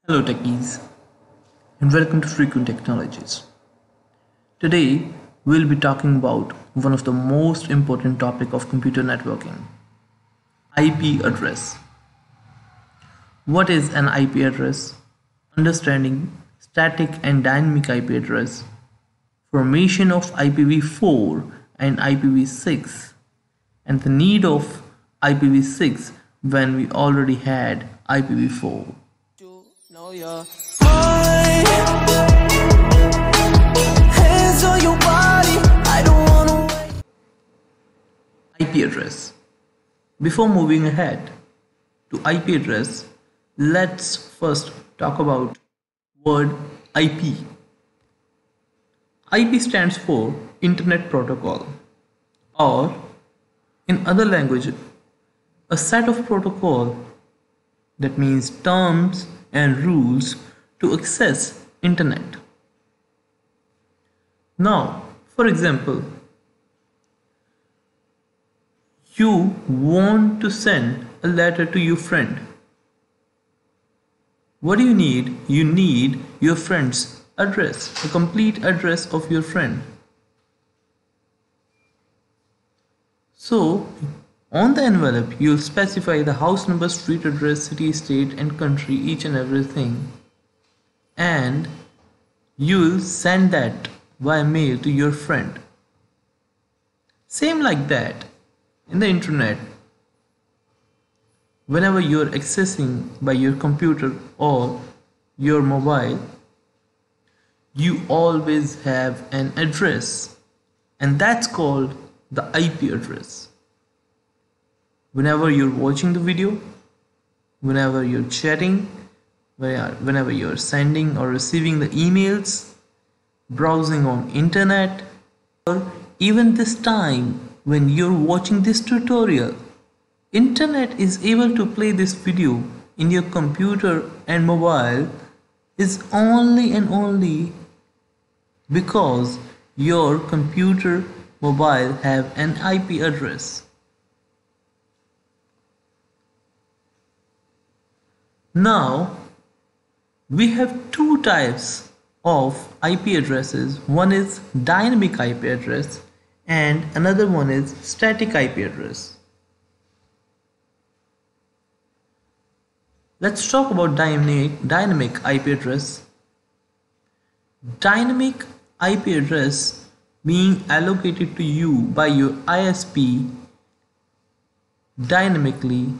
Hello techies and welcome to Frequent Technologies. Today we'll be talking about one of the most important topic of computer networking, IP address. What is an IP address? Understanding static and dynamic IP address, formation of IPv4 and IPv6, and the need of IPv6 when we already had IPv4. Know your mind. Hands on your body. I don't wanna wait. IP address. Before moving ahead to IP address, let's first talk about word IP. IP stands for Internet Protocol, or in other language, a set of protocol that means terms and rules to access internet. Now, for example, you want to send a letter to your friend. What do you need? You need your friend's address, a complete address of your friend. So, on the envelope, you'll specify the house number, street address, city, state, and country, each and everything. And you'll send that via mail to your friend. Same like that, in the internet, whenever you're accessing by your computer or your mobile, you always have an address, and that's called the IP address. Whenever you're watching the video, whenever you're chatting, whenever you're sending or receiving the emails, browsing on internet, or even this time when you're watching this tutorial, internet is able to play this video in your computer and mobile is only and only because your computer, mobile have an IP address. Now, we have two types of IP addresses. One is dynamic IP address and another one is static IP address. Let's talk about dynamic IP address. Dynamic IP address being allocated to you by your ISP dynamically.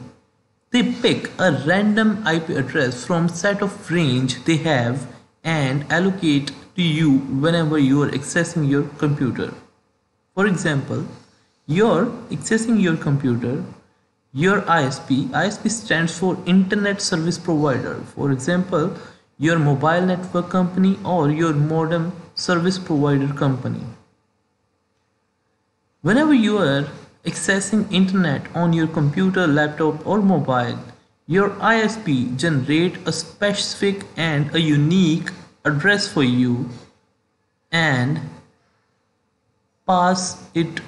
They pick a random IP address from set of range they have and allocate to you whenever you are accessing your computer. For example, you're accessing your computer, your ISP stands for Internet Service Provider. For example, your mobile network company or your modem service provider company. Whenever you are accessing internet on your computer, laptop or mobile, your ISP generate a specific and a unique address for you and pass it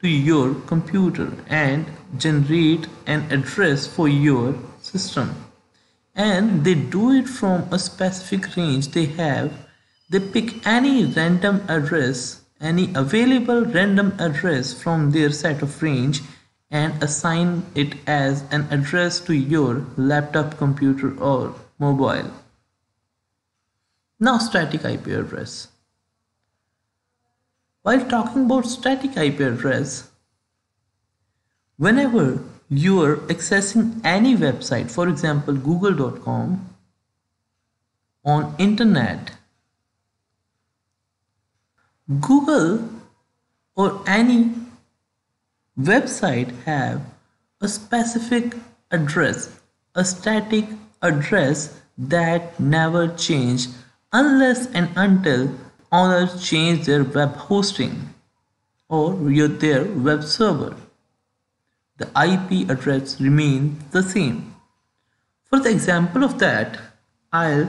to your computer and generate an address for your system. And they do it from a specific range they have. They pick any random address, any available random address from their set of range and assign it as an address to your laptop, computer or mobile. Now, static IP address. While talking about static IP address, whenever you are accessing any website, for example google.com on internet, Google or any website have a specific address, a static address that never change unless and until owners change their web hosting or their web server. The IP address remains the same. For the example of that, I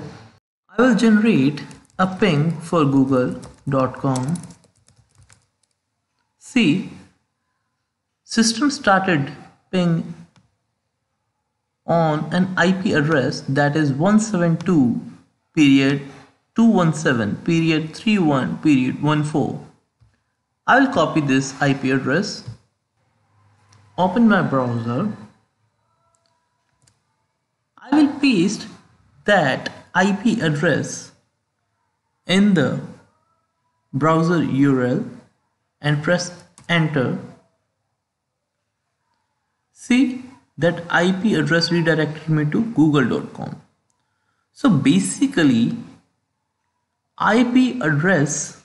will generate a ping for google.com. See, system started ping on an IP address that is 172 period 217 period 31 period 14. I will copy this IP address, open my browser. I will paste that IP address in the browser URL and press enter. See that IP address redirected me to google.com. So basically IP address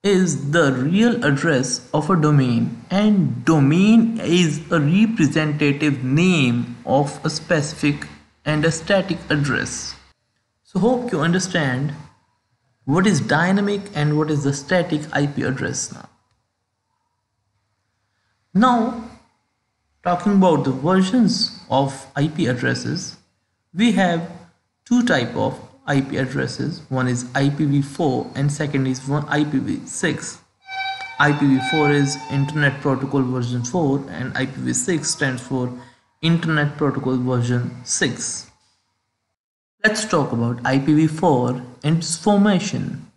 is the real address of a domain, and domain is a representative name of a specific and a static address. So hope you understand what is dynamic and what is the static IP address now. Now, talking about the versions of IP addresses, we have two types of IP addresses. One is IPV4 and second is IPV6. IPV4 is Internet Protocol version 4 and IPv6 stands for Internet Protocol version 6. Let's talk about IPv4 and its formation.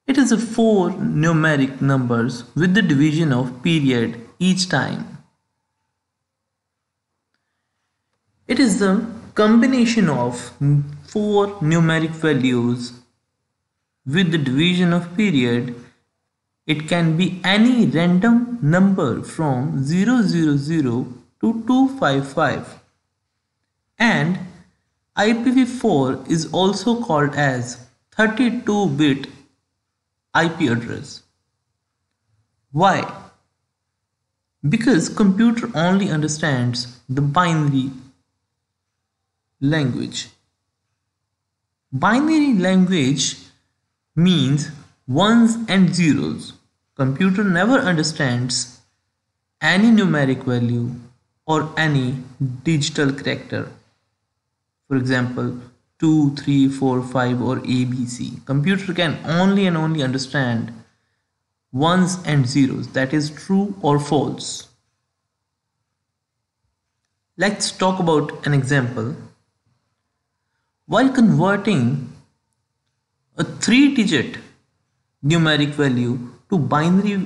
It is a 4 numeric numbers with the division of period each time. It is the combination of 4 numeric values with the division of period. It can be any random number from 000 to 255. And IPv4 is also called as 32-bit IP address. Why? Because computer only understands the binary language. Binary language means ones and zeros. Computer never understands any numeric value or any digital character. For example, 2, 3, 4, 5 or ABC. Computer can only and only understand ones and zeros, that is true or false. Let's talk about an example. While converting a 3-digit numeric value to binary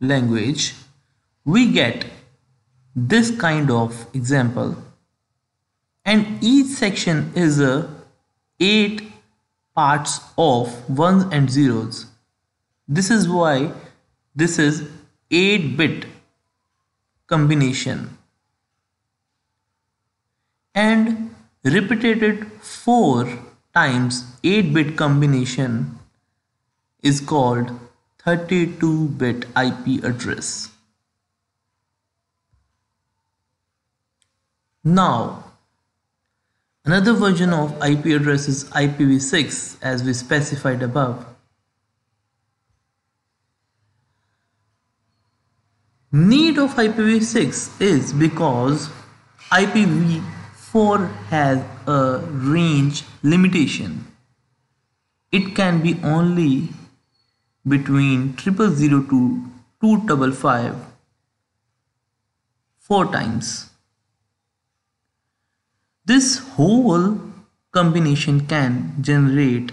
language, we get this kind of example, and each section is 8 parts of ones and zeros. This is why this is 8-bit combination, and repeated 4 times 8-bit combination is called 32-bit IP address. Now, another version of IP address is IPv6 as we specified above. Need of IPv6 is because IPv4 has a range limitation. It can be only between 000 to 255 4 times. This whole combination can generate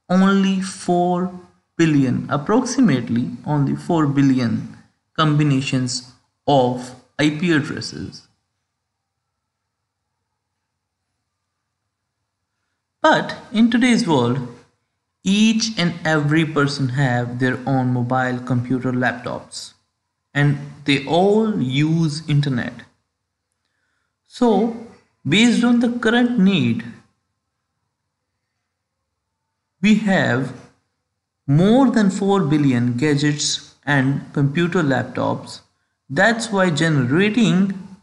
only 4 billion, approximately only 4 billion combinations of IP addresses. But in today's world, each and every person have their own mobile computer laptops, and they all use internet. So based on the current need, we have more than 4 billion gadgets and computer laptops. That's why generating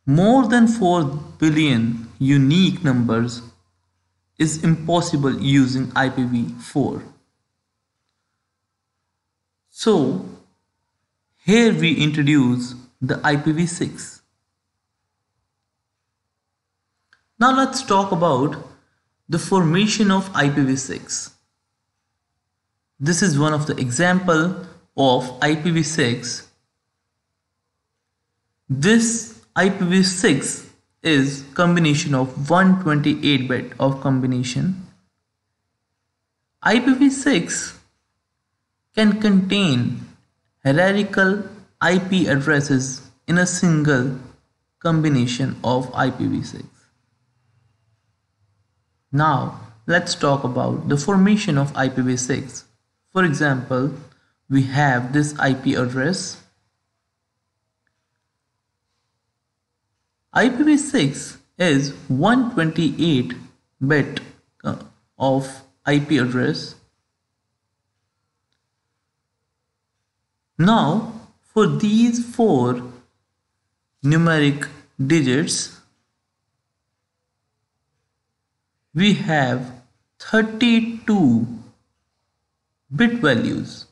more than 4 billion unique numbers is impossible using IPv4. So here we introduce the IPv6. Now let's talk about the formation of IPv6. This is one of the example of IPv6. This IPv6 is combination of 128 bit of combination. IPv6 can contain hierarchical IP addresses in a single combination of IPv6. Now let's talk about the formation of IPv6. For example, we have this IP address. IPv6 is 128 bit of IP address. Now for these four numeric digits, we have 32 bit values,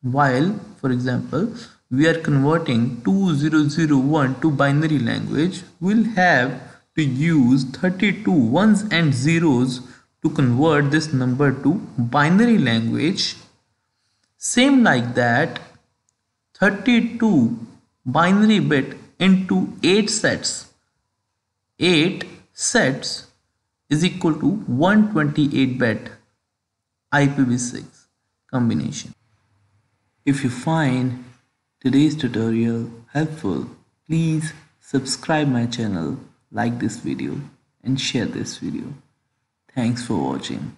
while for example we are converting 2001 to binary language, we'll have to use 32 ones and zeros to convert this number to binary language. Same like that, 32 binary bit into 8 sets. 8 sets is equal to 128 bit IPv6 combination. If you find today's tutorial helpful, please subscribe my channel, like this video and share this video. Thanks for watching.